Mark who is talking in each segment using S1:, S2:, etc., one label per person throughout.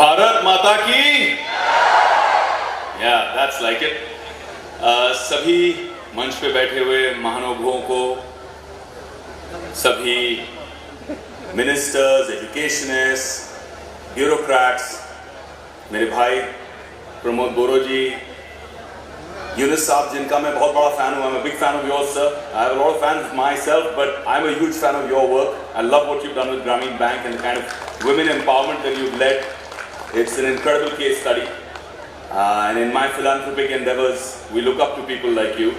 S1: भारत माता की या दैट्स लाइक इट। सभी मंच पे बैठे हुए महानुभावों को, सभी मिनिस्टर्स, एजुकेशनिस्ट, ब्यूरोक्रेट्स, मेरे भाई प्रमोद बोरो जी, यूनुस साहब जिनका मैं बहुत बड़ा फैन हूँ। I'm a big fan of yours, sir. I have a lot of fans myself, but I'm a huge fan of your work. I love what you've done with Grameen Bank and the kind of women empowerment that you've led. It's an incredible case study. And in my philanthropic endeavors, we look up to people like you.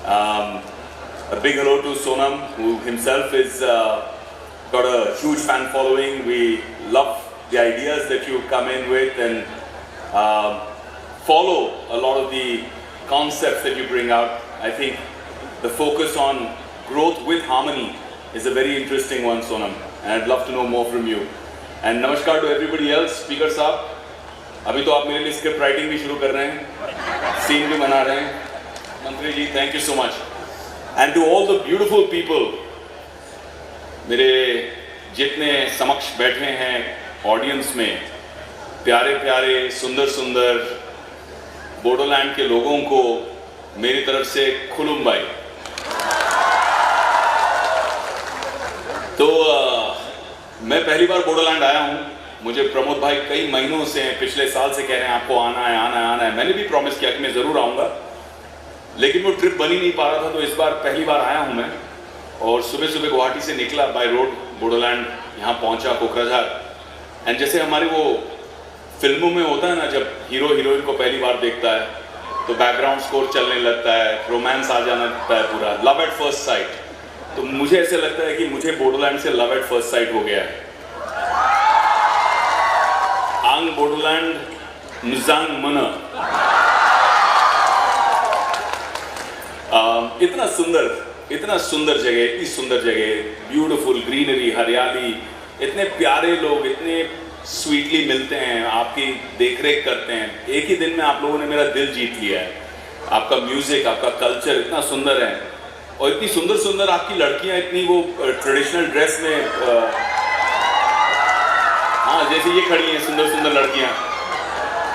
S1: A big hello to Sonam, who himself is got a huge fan following. We love the ideas that you come in with and follow a lot of the concepts that you bring out. I think the focus on growth with harmony is a very interesting one, Sonam, and I'd love to know more from you. And namaskar to everybody else. Speaker साहब, अभी तो आप मेरे लिए script writing भी शुरू कर रहे हैं, सीन भी बना रहे हैं। मंत्री जी, thank you so much. And to all the beautiful people, मेरे जितने समक्ष बैठे हैं ऑडियंस में, प्यारे प्यारे सुंदर सुंदर बोडोलैंड के लोगों को मेरी तरफ से खुलुम भाई। तो मैं पहली बार बोडोलैंड आया हूँ। मुझे प्रमोद भाई कई महीनों से, पिछले साल से कह रहे हैं आपको आना है आना है आना है। मैंने भी प्रॉमिस किया कि मैं ज़रूर आऊँगा, लेकिन वो ट्रिप बन ही नहीं पा रहा था। तो इस बार पहली बार आया हूँ मैं, और सुबह सुबह गुवाहाटी से निकला बाय रोड बोडोलैंड, यहाँ पहुँचा कोकराझार। एंड जैसे हमारे वो फिल्मों में होता है ना, जब हीरो हीरोइन को पहली बार देखता है तो बैकग्राउंड स्कोर चलने लगता है, रोमांस आ जाना लगता है, पूरा लव एट फर्स्ट साइट। तो मुझे ऐसे लगता है कि मुझे बोडोलैंड से लव एट फर्स्ट साइट हो गया है। आंग बोडोलैंड निजांग मना, इतना सुंदर जगह, इतनी सुंदर जगह, ब्यूटीफुल ग्रीनरी, हरियाली, इतने प्यारे लोग, इतने स्वीटली मिलते हैं, आपकी देखरेख करते हैं। एक ही दिन में आप लोगों ने मेरा दिल जीत लिया है। आपका म्यूजिक, आपका कल्चर इतना सुंदर है, और इतनी सुंदर सुंदर आपकी लड़कियां, इतनी वो ट्रेडिशनल ड्रेस में, हाँ जैसे ये खड़ी हैं सुंदर सुंदर लड़कियां,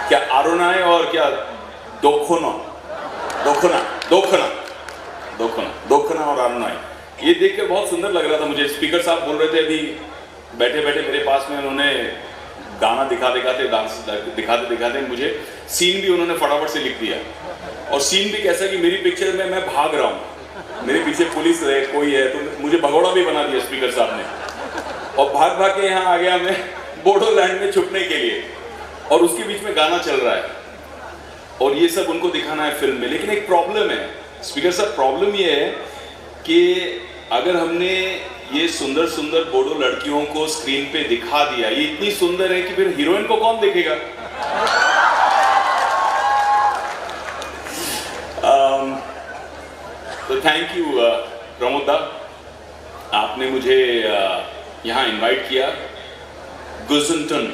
S1: क्या आरोनाए और क्या दोखना और आरोनाए, ये देखकर बहुत सुंदर लग रहा था मुझे। स्पीकर साहब बोल रहे थे अभी बैठे बैठे मेरे पास में, उन्होंने गाना दिखाते डांस दिखाते मुझे सीन भी उन्होंने फटाफट से लिख दिया। और सीन भी कैसा कि मेरी पिक्चर में मैं भाग रहा हूँ, मेरे पीछे पुलिस है, कोई है, तो मुझे भगोड़ा भी बना दिया स्पीकर साहब ने, और भाग भाग के यहाँ आ गया मैं बोडोलैंड में छुपने के लिए, और उसके बीच में गाना चल रहा है, और ये सब उनको दिखाना है फिल्म में। लेकिन एक प्रॉब्लम है स्पीकर साहब, प्रॉब्लम ये है कि अगर हमने ये सुंदर सुंदर बोडो लड़कियों को स्क्रीन पे दिखा दिया, ये इतनी सुंदर है कि फिर हीरोइन को कौन देखेगा? तो थैंक यू प्रमोद दा, आपने मुझे यहाँ इनवाइट किया। गुजनटन,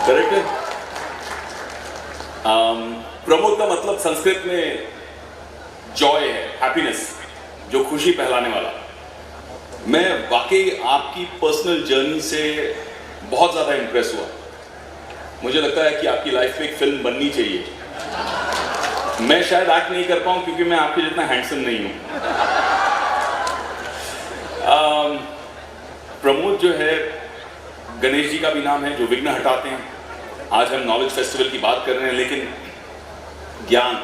S1: करेक्ट है? प्रमोद का मतलब संस्कृत में जॉय है, हैप्पीनेस, जो खुशी फैलाने वाला। मैं वाकई आपकी पर्सनल जर्नी से बहुत ज़्यादा इंप्रेस हुआ। मुझे लगता है कि आपकी लाइफ में एक फिल्म बननी चाहिए। मैं शायद एक्ट नहीं कर पाऊँ क्योंकि मैं आपके जितना हैंडसम नहीं हूँ। प्रमोद जो है, गणेश जी का भी नाम है जो विघ्न हटाते हैं। आज हम नॉलेज फेस्टिवल की बात कर रहे हैं, लेकिन ज्ञान,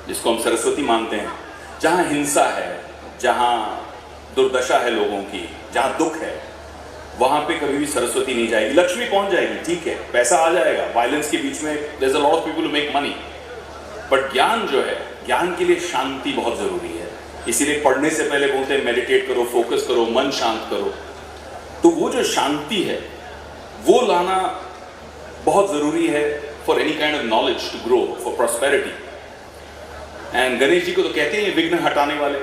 S1: जिसको हम सरस्वती मानते हैं, जहाँ हिंसा है, जहाँ दुर्दशा है लोगों की, जहाँ दुख है, वहाँ पे कभी भी सरस्वती नहीं जाएगी। लक्ष्मी पहुँच जाएगी, ठीक है, पैसा आ जाएगा, वायलेंस के बीच में there is a lot of people who make money, but ज्ञान जो है, ज्ञान के लिए शांति बहुत ज़रूरी है। इसीलिए पढ़ने से पहले बोलते हैं मेडिटेट करो, फोकस करो, मन शांत करो। तो वो जो शांति है वो लाना बहुत ज़रूरी है for any kind of knowledge to grow, for prosperity. And Ganesh ji को तो कहते हैं विघ्न हटाने वाले,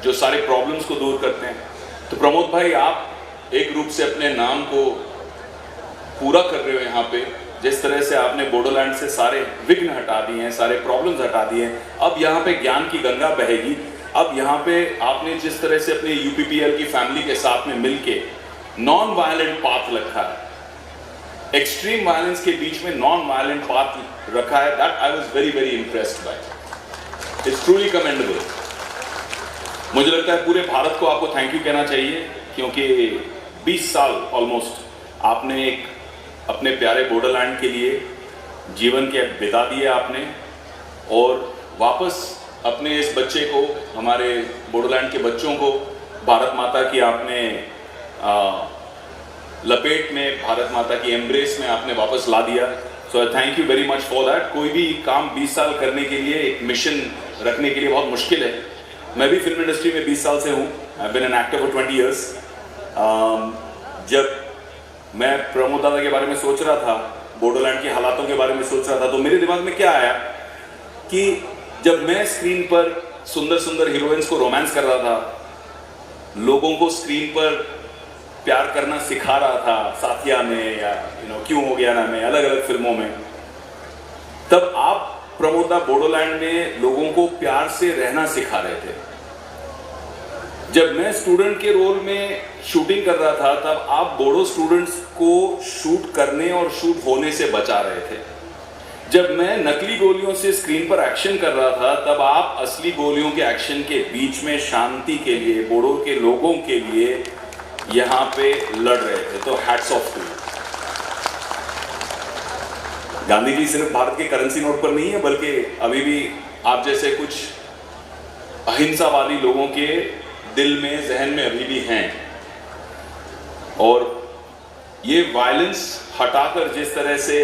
S1: जो सारे प्रॉब्लम्स को दूर करते हैं। तो प्रमोद भाई, आप एक रूप से अपने नाम को पूरा कर रहे हो यहाँ पे। जिस तरह से आपने बोडोलैंड से सारे विघ्न हटा दिए हैं, सारे प्रॉब्लम्स हटा दिए हैं, अब यहाँ पे ज्ञान की गंगा बहेगी। अब यहाँ पे आपने जिस तरह से अपने यूपीपीएल की फैमिली के साथ में मिलके नॉन वायलेंट पाथ रखा है, एक्सट्रीम वायलेंस के बीच में नॉन वायलेंट पाथ रखा है, that I was very very impressed by. It's truly commendable. मुझे लगता है पूरे भारत को आपको थैंक यू कहना चाहिए, क्योंकि 20 साल ऑलमोस्ट आपने एक अपने प्यारे बोडोलैंड के लिए जीवन के बिता दिए आपने, और वापस अपने इस बच्चे को, हमारे बोडोलैंड के बच्चों को भारत माता की आपने लपेट में, भारत माता की एम्ब्रेस में आपने वापस ला दिया। So I thank you very much for that. कोई भी काम 20 साल करने के लिए, एक मिशन रखने के लिए बहुत मुश्किल है। मैं भी फिल्म इंडस्ट्री में 20 साल से हूँ, I have been an actor for 20 years। जब मैं प्रमोद दादा के बारे में सोच रहा था, बोडोलैंड के हालातों के बारे में सोच रहा था, तो मेरे दिमाग में क्या आया कि जब मैं स्क्रीन पर सुंदर सुंदर हीरोइंस को रोमांस कर रहा था, लोगों को स्क्रीन पर प्यार करना सिखा रहा था, साथिया में या क्यों हो गया ना में, अलग अलग फिल्मों में, तब आप प्रमोदा बोडोलैंड में लोगों को प्यार से रहना सिखा रहे थे। जब मैं स्टूडेंट के रोल में शूटिंग कर रहा था, तब आप बोडो स्टूडेंट्स को शूट करने और शूट होने से बचा रहे थे। जब मैं नकली गोलियों से स्क्रीन पर एक्शन कर रहा था, तब आप असली गोलियों के एक्शन के बीच में शांति के लिए, बोडो के लोगों के लिए यहाँ पे लड़ रहे थे। तो hats off to. Gandhi ji सिर्फ भारत के करेंसी नोट पर नहीं है, बल्कि अभी भी आप जैसे कुछ अहिंसावादी लोगों के दिल में, जहन में अभी भी हैं। और ये वायलेंस हटाकर जिस तरह से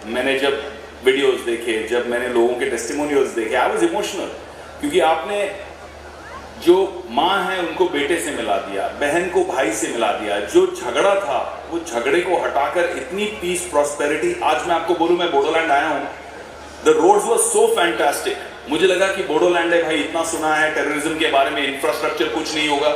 S1: मैंने जब वीडियोस देखे, जब मैंने लोगों के टेस्टिमोनियल्स देखे, आई वाज इमोशनल, क्योंकि आपने जो माँ है उनको बेटे से मिला दिया, बहन को भाई से मिला दिया। जो झगड़ा था वो झगड़े को हटाकर इतनी पीस, प्रॉस्पेरिटी। आज मैं आपको बोलूं, मैं बोडोलैंड आया हूं, the roads were so fantastic. मुझे लगा कि बोडोलैंड है भाई, इतना सुना है टेररिज्म के बारे में, इंफ्रास्ट्रक्चर कुछ नहीं होगा।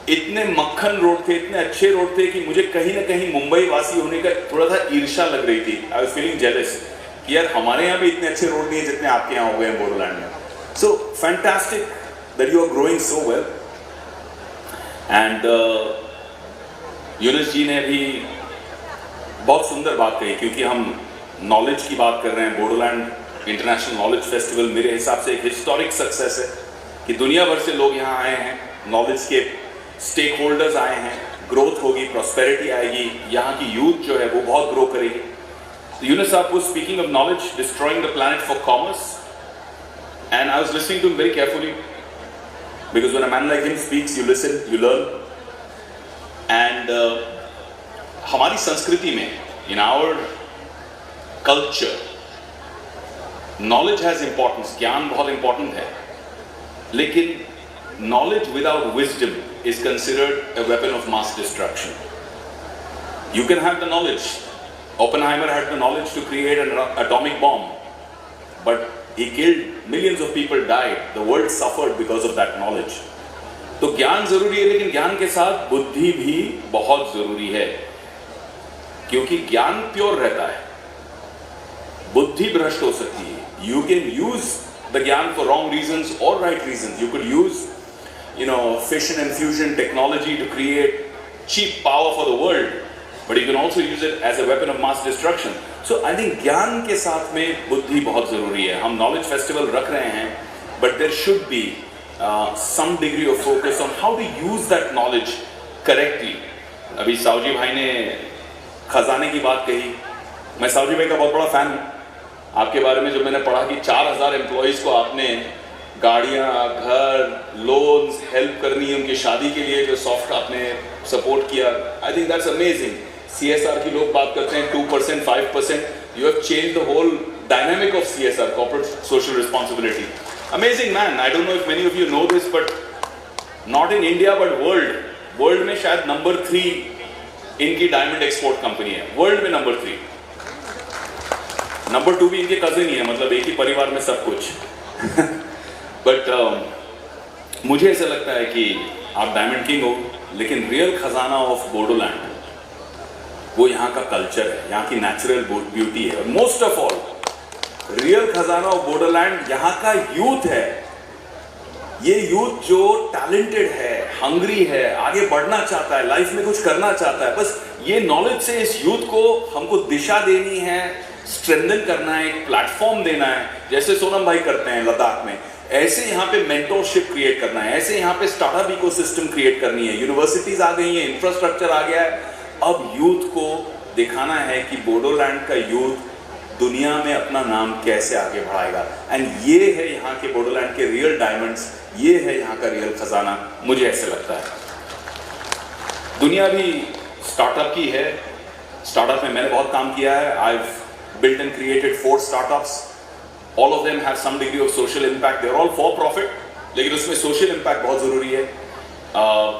S1: इतने मक्खन रोड थे, इतने अच्छे रोड थे कि मुझे कहीं ना कहीं मुंबई वासी होने का थोड़ा सा ईर्ष्या लग रही थी। आई वाज फीलिंग जेलस कि यार हमारे यहाँ भी इतने अच्छे रोड नहीं है जितने आपके यहाँ हो गए हैं बोडोलैंड में। So fantastic that you are growing so well। and Yunus ji ने भी बहुत सुंदर बात कही, क्योंकि हम नॉलेज की बात कर रहे हैं। बोडोलैंड इंटरनेशनल नॉलेज फेस्टिवल मेरे हिसाब से एक हिस्टोरिक सक्सेस है कि दुनिया भर से लोग यहाँ आए हैं, नॉलेज के स्टेक होल्डर्स आए हैं, ग्रोथ होगी, प्रॉस्पेरिटी आएगी, यहाँ की यूथ जो है वो बहुत ग्रो करेगी। यूनुस साहब was speaking of knowledge destroying the planet for commerce, and I was listening to him very carefully, because when a man like him speaks, you listen, you learn। and हमारी संस्कृति में, in our culture, knowledge has importance, ज्ञान बहुत important है, लेकिन knowledge without wisdom is considered a weapon of mass destruction। You can have the knowledge, Oppenheimer had the knowledge to create an atomic bomb, but he killed, millions of people died, the world suffered because of that knowledge। तो ज्ञान जरूरी है, लेकिन ज्ञान के साथ बुद्धि भी बहुत जरूरी है, क्योंकि ज्ञान प्योर रहता है, बुद्धि भ्रष्ट हो सकती है। You can use the ज्ञान for wrong reasons or right reasons। You could use, fission and fusion technology to create cheap power for the world, but you can also use it as a weapon of mass destruction। So I think ज्ञान के साथ में बुद्धि बहुत जरूरी है। हम knowledge festival रख रहे हैं, but there should be some degree of focus on how to use that knowledge correctly। अभी सावजी भाई ने खजाने की बात कही, मैं सावजी भाई का बहुत बड़ा फैन हूँ। आपके बारे में जो मैंने पढ़ा कि 4000 एम्प्लॉयज को आपने गाड़ियाँ, घर, लोन्स, हेल्प करनी है उनकी शादी के लिए, जो सॉफ्ट आपने सपोर्ट किया, I think that's amazing. CSR की लोग बात करते हैं 2%, 5%, you have changed the whole dynamic of CSR, corporate social responsibility। Amazing man। I don't know if many of you know this, but not in India but world में शायद number 3 इनकी diamond export company है, world में number 3। Number 2 भी इनके cousin ही है, मतलब एक ही परिवार में सब कुछ। बट मुझे ऐसा लगता है कि आप डायमंड किंग हो, लेकिन रियल खजाना ऑफ बोडोलैंड वो यहाँ का कल्चर है, यहाँ की नेचुरल ब्यूटी है, और मोस्ट ऑफ ऑल रियल खजाना ऑफ बोडोलैंड यहाँ का यूथ है। ये यूथ जो टैलेंटेड है, हंग्री है, आगे बढ़ना चाहता है, लाइफ में कुछ करना चाहता है, बस ये नॉलेज से इस यूथ को हमको दिशा देनी है, स्ट्रेंथन करना है, एक प्लेटफॉर्म देना है, जैसे सोनम भाई करते हैं लद्दाख में। ऐसे यहाँ पे मेंटरशिप क्रिएट करना है, ऐसे यहाँ पे स्टार्टअप इकोसिस्टम क्रिएट करनी है। यूनिवर्सिटीज आ गई हैं, इंफ्रास्ट्रक्चर आ गया है। अब यूथ को दिखाना है कि बोडोलैंड का यूथ दुनिया में अपना नाम कैसे आगे बढ़ाएगा। एंड ये है यहाँ के बोडोलैंड के रियल डायमंड्स, ये है यहाँ का रियल खजाना, मुझे ऐसे लगता है। दुनिया भी स्टार्टअप की है। स्टार्टअप में मैंने बहुत काम किया है। I've built and created 4 startups. All of them have some degree of social impact. They're all for profit, लेकिन उसमें social impact बहुत ज़रूरी है।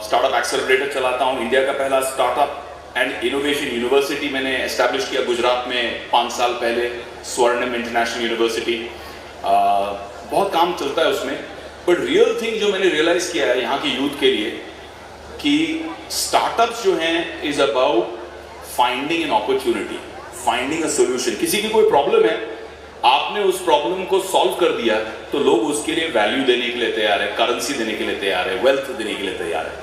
S1: स्टार्टअप एक्सेलरेटर चलाता हूँ। इंडिया का पहला स्टार्टअप एंड इनोवेशन यूनिवर्सिटी मैंने एस्टैब्लिश किया गुजरात में 5 साल पहले, स्वर्णम इंटरनेशनल यूनिवर्सिटी। बहुत काम चलता है उसमें। बट रियल थिंग जो मैंने रियलाइज़ किया है यहाँ की यूथ के लिए कि स्टार्टअप्स जो हैं is about finding an opportunity, finding a solution. किसी की कोई प्रॉब्लम है, आपने उस प्रॉब्लम को सॉल्व कर दिया तो लोग उसके लिए वैल्यू देने के लिए तैयार है, करेंसी देने के लिए तैयार है, वेल्थ देने के लिए तैयार है।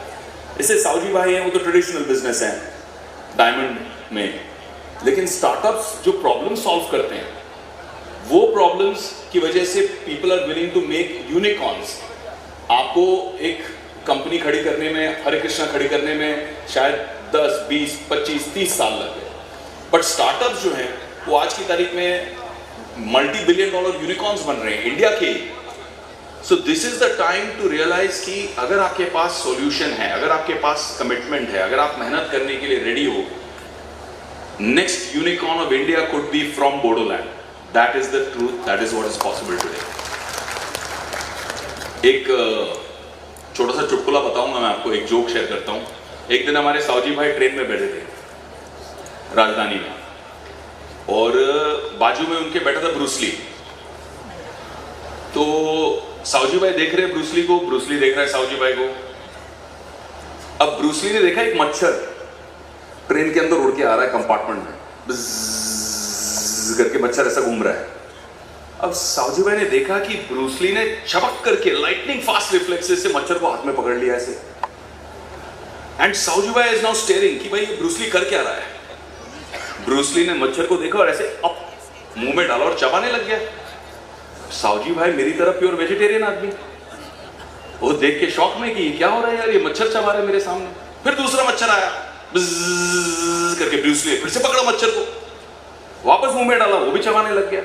S1: इससे साउजी भाई हैं, वो तो ट्रेडिशनल बिजनेस हैं डायमंड में, लेकिन स्टार्टअप्स जो प्रॉब्लम सॉल्व करते हैं वो प्रॉब्लम्स की वजह से people are willing to make unicorns. आपको एक कंपनी खड़ी करने में, हरे कृष्णा खड़ी करने में शायद 10, 20, 25, 30 साल लग गए, बट स्टार्टअप्स जो हैं वो आज की तारीख में मल्टी बिलियन डॉलर यूनिकॉर्न्स बन रहे हैं इंडिया के। So this is the time to realise कि अगर आपके पास सॉल्यूशन है, अगर आपके पास कमिटमेंट है, अगर आप मेहनत करने के लिए रेडी हो, next unicorn of India could be from Bodoland. That is the truth, that is what is possible today. एक छोटा सा चुटकुला बताऊंगा मैं आपको, एक जोक शेयर करता हूं। एक दिन हमारे साउजी भाई ट्रेन में बैठे थे राजधानी में, और बाजू में उनके बैठा था ब्रूसली। तो साउजी भाई देख रहे हैं ब्रूसली को, ब्रूसली देख रहा है साउजी भाई को। अब ब्रूसली ने देखा एक मच्छर ट्रेन के अंदर उड़ के आ रहा है कंपार्टमेंट में, बज़ करके मच्छर ऐसा घूम रहा है। अब साउजी भाई ने देखा कि ब्रूसली ने चमक करके लाइटनिंग फास्ट रिफ्लेक्सेस से मच्छर को हाथ में पकड़ लिया ऐसे। एंड साउजी भाई इज नाउ स्टेयरिंग कि भाई ब्रूसली कर क्या रहा है। ब्रूसली ने मच्छर को देखा और ऐसे अप मुंह में डाला और चबाने लग गया। साउजी भाई मेरी तरफ प्योर वेजिटेरियन आदमी, वो देख के शौक में कि क्या हो रहा है यार, ये मच्छर चबा रहे मेरे सामने। फिर दूसरा मच्छर आया, बज़ करके ब्रूसली फिर से पकड़ा मच्छर को, वापस मुंह में डाला, वो भी चबाने लग गया।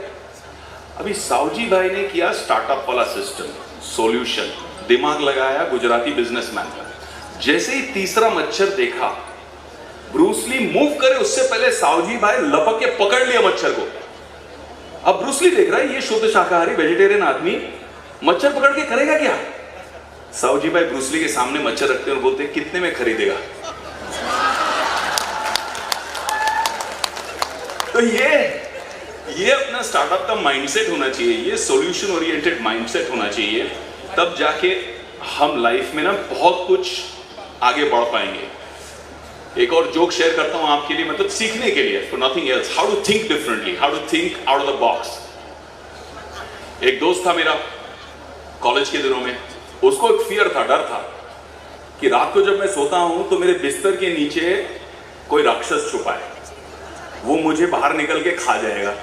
S1: अभी साउजी भाई ने किया स्टार्टअप वाला सिस्टम, सॉल्यूशन, दिमाग लगाया गुजराती बिजनेसमैन का। जैसे ही तीसरा मच्छर देखा, ब्रूसली मूव करे उससे पहले साउजी भाई लपक के पकड़ लिया मच्छर को। अब ब्रूसली देख रहा है ये शुद्ध शाकाहारी वेजिटेरियन आदमी मच्छर पकड़ के करेगा क्या। साउजी भाई ब्रूसली के सामने मच्छर रखते हैं और बोलते हैं कितने में खरीदेगा। तो ये अपना स्टार्टअप का माइंडसेट होना चाहिए, ये सॉल्यूशन ओरिएंटेड माइंडसेट होना चाहिए, तब जाके हम लाइफ में ना बहुत कुछ आगे बढ़ पाएंगे। एक और जोक शेयर करता हूं आपके लिए, मतलब सीखने के लिए, for nothing else, how to think differently, how to think out of the box. एक दोस्त था मेरा कॉलेज के दिनों में, उसको एक फियर था, डर था कि रात को जब मैं सोता हूं तो मेरे बिस्तर के नीचे कोई राक्षस छुपा है, वो मुझे बाहर निकल के खा जाएगा।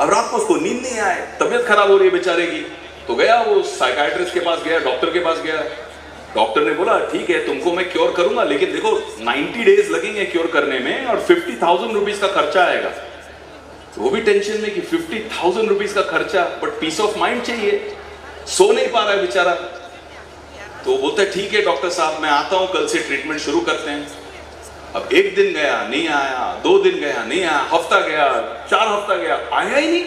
S1: अब रात को उसको नींद नहीं आए, तबीयत खराब हो रही है बेचारे की, तो गया वो साइकाइट्रिस्ट के पास गया, डॉक्टर के पास गया। डॉक्टर ने बोला ठीक है तुमको मैं क्योर करूंगा, लेकिन देखो 90 डेज लगेंगे क्योर करने में और 50,000 रुपीज का खर्चा आएगा। तो वो भी टेंशन में कि 50,000 रुपीज का खर्चा, बट पीस ऑफ माइंड चाहिए, सो नहीं पा रहा है बेचारा। तो बोलता है ठीक है डॉक्टर साहब मैं आता हूं, कल से ट्रीटमेंट शुरू करते हैं। अब 1 दिन गया नहीं आया, 2 दिन गया नहीं आया, हफ्ता गया, 4 हफ्ता गया, आया ही नहीं।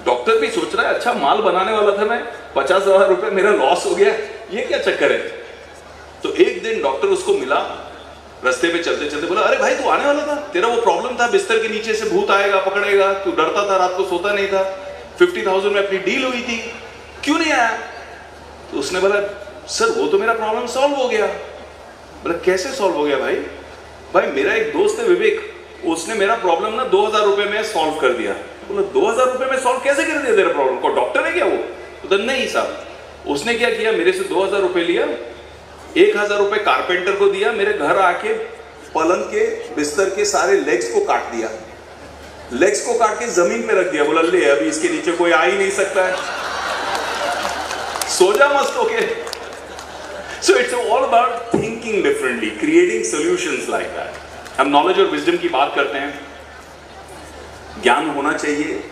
S1: डॉक्टर भी सोच रहा है अच्छा माल बनाने वाला था मैं, 50,000 रुपए मेरा लॉस हो गया, ये क्या चक्कर है। तो एक दिन डॉक्टर उसको मिला, रास्ते पे चलते चलते बोला अरे भाई तू आने वाला था, तेरा वो प्रॉब्लम था बिस्तर के नीचे से भूत आएगा पकड़ेगा, तू डरता था, रात को सोता नहीं था, 50,000 में अपनी डील हुई थी, क्यों नहीं आया। तो उसने बोला सर वो तो मेरा प्रॉब्लम सॉल्व हो गया। बोला कैसे सॉल्व हो गया भाई। भाई मेरा एक दोस्त है विवेक, उसने मेरा प्रॉब्लम ना 2,000 रुपए में सॉल्व कर दिया। बोला 2,000 रुपए में सॉल्व कैसे कर दिया तेरा प्रॉब्लम, को डॉक्टर है क्या वो। तो नहीं साहब उसने क्या किया, मेरे से 2000 रुपए लिया, 1000 रुपए कारपेंटर को दिया, मेरे घर आके पलंग के बिस्तर के सारे लेग्स को काट दिया, लेग्स को काट के जमीन पे रख दिया, बोला ले अभी इसके नीचे कोई आ ही नहीं सकता है, सो जा मस्त होके। So it's all about thinking differently, creating solutions like that. हम नॉलेज और विजडम की बात करते हैं, ज्ञान होना चाहिए,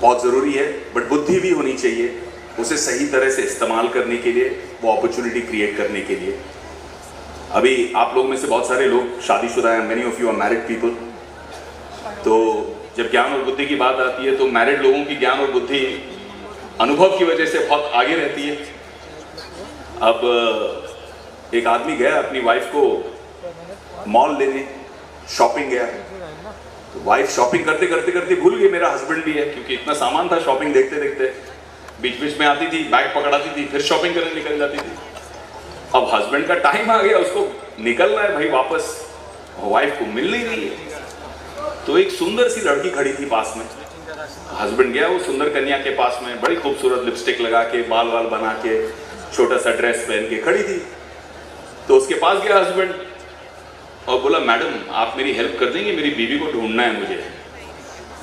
S1: बहुत जरूरी है, बट बुद्धि भी होनी चाहिए उसे सही तरह से इस्तेमाल करने के लिए, वो अपॉर्चुनिटी क्रिएट करने के लिए। अभी आप लोगों में से बहुत सारे लोग शादीशुदा हैं, many of you are married people, तो जब ज्ञान और बुद्धि की बात आती है तो मैरिड लोगों की ज्ञान और बुद्धि अनुभव की वजह से बहुत आगे रहती है। अब एक आदमी गया अपनी वाइफ को मॉल लेने, शॉपिंग गया, तो वाइफ शॉपिंग करते करते करते भूल गई मेरा हस्बैंड भी है, क्योंकि इतना सामान था, शॉपिंग देखते देखते बीच बीच में आती थी, बैग पकड़ाती थी, फिर शॉपिंग करने निकल जाती थी। अब हस्बैंड का टाइम आ गया, उसको निकलना है भाई वापस, वाइफ को मिल नहीं रही है, तो एक सुंदर सी लड़की खड़ी थी पास में, हस्बैंड गया वो सुंदर कन्या के पास में, बड़ी खूबसूरत लिपस्टिक लगा के, बाल वाल बना के, छोटा सा ड्रेस पहन के खड़ी थी। तो उसके पास गया हस्बैंड और बोला मैडम आप मेरी हेल्प कर देंगे, मेरी बीवी को ढूंढना है मुझे।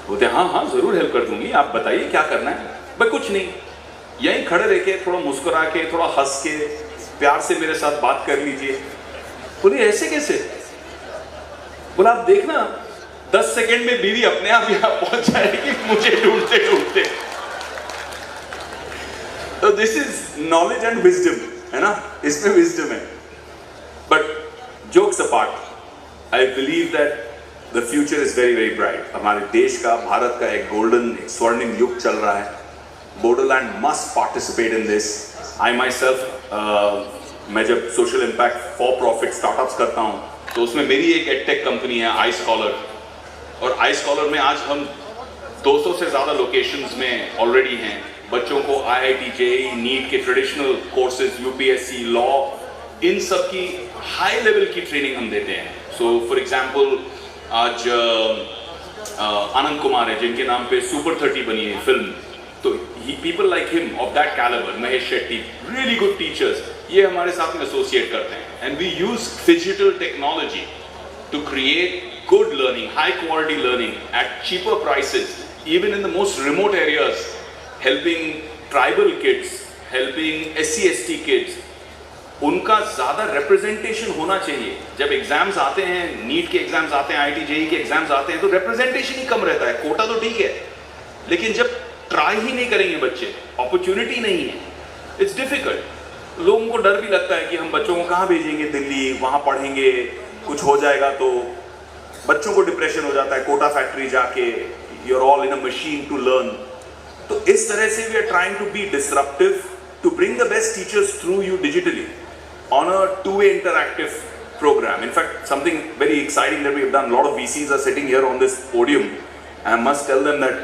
S1: बोलते हाँ हाँ जरूर हेल्प कर दूंगी, आप बताइए क्या करना है। भाई कुछ नहीं, यहीं खड़े रह के थोड़ा मुस्कुरा के, थोड़ा हंस के, प्यार से मेरे साथ बात कर लीजिए। बोले ऐसे कैसे? बोला आप देखना 10 सेकेंड में बीवी अपने आप यहां पहुंच जाएगी मुझे ढूंढते ढूंढते। तो this is knowledge and wisdom, है ना, इसमें विजडम है। But jokes apart, I believe that the future is very very bright. हमारे देश का, भारत का एक गोल्डन, एक स्वर्णिम युग चल रहा है। Bodoland must participate in this. I my self मैं जब social impact for profit startups करता हूं तो उसमें मेरी एक एडटेक कंपनी है आई स्कॉलर, और आई स्कॉलर में आज हम 200 से ज़्यादा लोकेशंस में ऑलरेडी हैं। बच्चों को IIT, JEE, नीट के ट्रेडिशनल कोर्सेज, UPSC, लॉ, इन सब की हाई लेवल की ट्रेनिंग हम देते हैं। सो फॉर एग्जांपल आज आनंद कुमार है जिनके नाम पे सुपर 30 बनी है फिल्म, तो people like him of that calibre, Mahesh Shetty, really good teachers, ये हमारे साथ में एसोसिएट करते हैं। And we use digital technology to create good learning, high quality learning at cheaper prices, even in the most remote areas, helping tribal kids, helping SC/ST kids. उनका ज़्यादा representation होना चाहिए। जब एग्जाम्स आते हैं, नीट के एग्जाम्स आते हैं, IIT JEE के एग्जाम्स आते हैं, तो representation ही कम रहता है। कोटा तो ठीक है, लेकिन जब ट्राई ही नहीं करेंगे बच्चे, अपॉर्चुनिटी नहीं है, इट्स डिफिकल्ट। लोगों को डर भी लगता है कि हम बच्चों को कहाँ भेजेंगे, दिल्ली, वहाँ पढ़ेंगे, कुछ हो जाएगा तो बच्चों को डिप्रेशन हो जाता है, कोटा फैक्ट्री जाके, you are all in a machine to learn. तो इस तरह से we are trying to be disruptive to bring the best teachers through you digitally on a two-way interactive program. In fact, something very exciting that we have done, a lot of VCs are sitting here on this podium, and I must tell them that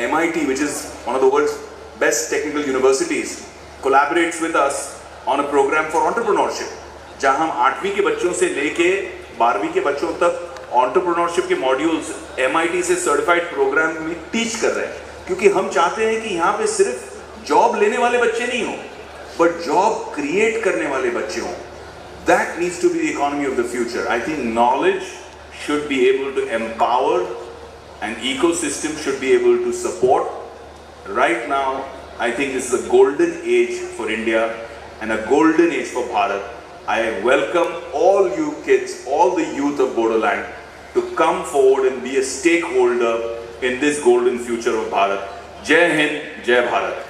S1: MIT, which is one of the world's best technical universities, collaborates with us on a program for entrepreneurship, जहां हम 8वीं के बच्चों से लेके 12वीं के बच्चों तक एंटरप्रेन्योरशिप के मॉड्यूल्स MIT से सर्टिफाइड प्रोग्राम में टीच कर रहे हैं, क्योंकि हम चाहते हैं कि यहाँ पे सिर्फ जॉब लेने वाले बच्चे नहीं हो, बट जॉब क्रिएट करने वाले बच्चे हों। That needs to be the economy of the future. I think knowledge should be able to empower, and ecosystem should be able to support. Right now, I think this is a golden age for India and a golden age for Bharat. I welcome all you kids, all the youth of Bodoland to come forward and be a stakeholder in this golden future of Bharat. Jai Hind, Jai Bharat.